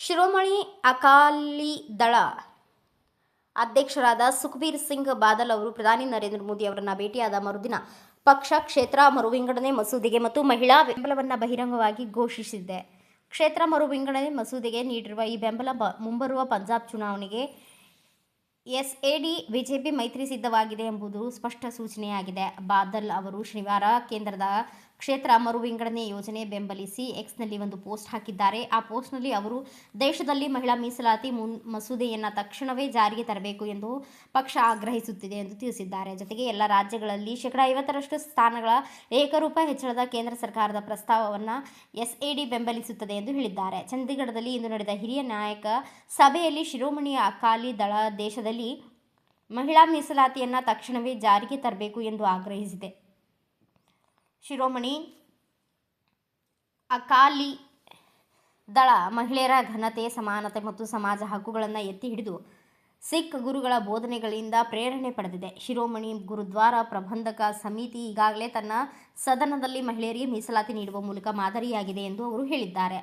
ಶಿರೋಮಣಿ ಅಕಾಲಿ ದಳ ಅಧ್ಯಕ್ಷರಾದ ಸುಖಬೀರ್ ಸಿಂಗ್ ಬಾದಲ್ ಅವರು ಪ್ರಧಾನಿ ನರೇಂದ್ರ ಮೋದಿ ಅವರನ್ನು ಭೇಟಿಯಾದ ಮರುದಿನ ಪಕ್ಷ ಕ್ಷೇತ್ರ ಮರುವಿಂಗಡಣೆ ಮಸೂದೆಗೆ ಮತ್ತು ಮಹಿಳಾ ಬೆಂಬಲವನ್ನು ಬಹಿರಂಗವಾಗಿ ಘೋಷಿಸಿದೆ. ಕ್ಷೇತ್ರ ಮರುವಿಂಗಡಣೆ ಮಸೂದೆಗೆ ನೀಡಿರುವ ಈ ಬೆಂಬಲ ಮುಂಬರುವ ಪಂಜಾಬ್ ಚುನಾವಣೆಗೆ ಎಸ್ಎಡಿ ಬಿಜೆಪಿ ಮೈತ್ರಿ ಸಿದ್ಧವಾಗಿದೆ ಎಂಬುದು ಸ್ಪಷ್ಟ ಸೂಚನೆಯಾಗಿದೆ. ಬಾದಲ್ ಅವರು ಶನಿವಾರ ಕೇಂದ್ರದ ಕ್ಷೇತ್ರ ಮರು ವಿಂಗಡಣೆ ಯೋಜನೆ ಬೆಂಬಲಿಸಿ ಎಕ್ಸ್ನಲ್ಲಿ ಒಂದು ಪೋಸ್ಟ್ ಹಾಕಿದ್ದಾರೆ. ಆ ಪೋಸ್ಟ್ನಲ್ಲಿ ಅವರು ದೇಶದಲ್ಲಿ ಮಹಿಳಾ ಮೀಸಲಾತಿ ಮಸೂದೆಯನ್ನು ತಕ್ಷಣವೇ ಜಾರಿಗೆ ತರಬೇಕು ಎಂದು ಪಕ್ಷ ಆಗ್ರಹಿಸುತ್ತಿದೆ ಎಂದು ತಿಳಿಸಿದ್ದಾರೆ. ಜೊತೆಗೆ ಎಲ್ಲ ರಾಜ್ಯಗಳಲ್ಲಿ 50% ಸ್ಥಾನಗಳ ಏಕರೂಪ ಹೆಚ್ಚಳದ ಕೇಂದ್ರ ಸರ್ಕಾರದ ಪ್ರಸ್ತಾವವನ್ನು ಎಸ್ಎಡಿ ಬೆಂಬಲಿಸುತ್ತದೆ ಎಂದು ಹೇಳಿದ್ದಾರೆ. ಚಂಡೀಗಢದಲ್ಲಿ ಇಂದು ನಡೆದ ಹಿರಿಯ ನಾಯಕ ಸಭೆಯಲ್ಲಿ ಶಿರೋಮಣಿ ಅಕಾಲಿ ದಳ ದೇಶದಲ್ಲಿ ಮಹಿಳಾ ಮೀಸಲಾತಿಯನ್ನು ತಕ್ಷಣವೇ ಜಾರಿಗೆ ತರಬೇಕು ಎಂದು ಆಗ್ರಹಿಸಿದೆ. ಶಿರೋಮಣಿ ಅಕಾಲಿ ದಳ ಮಹಿಳೆಯರ ಘನತೆ, ಸಮಾನತೆ ಮತ್ತು ಸಮಾಜ ಹಕ್ಕುಗಳನ್ನು ಎತ್ತಿ ಹಿಡಿದು ಸಿಖ್ ಗುರುಗಳ ಬೋಧನೆಗಳಿಂದ ಪ್ರೇರಣೆ ಪಡೆದಿದೆ. ಶಿರೋಮಣಿ ಗುರುದ್ವಾರ ಪ್ರಬಂಧಕ ಸಮಿತಿ ಈಗಾಗಲೇ ತನ್ನ ಸದನದಲ್ಲಿ ಮಹಿಳೆಯರಿಗೆ ಮೀಸಲಾತಿ ನೀಡುವ ಮೂಲಕ ಮಾದರಿಯಾಗಿದೆ ಎಂದು ಅವರು ಹೇಳಿದ್ದಾರೆ.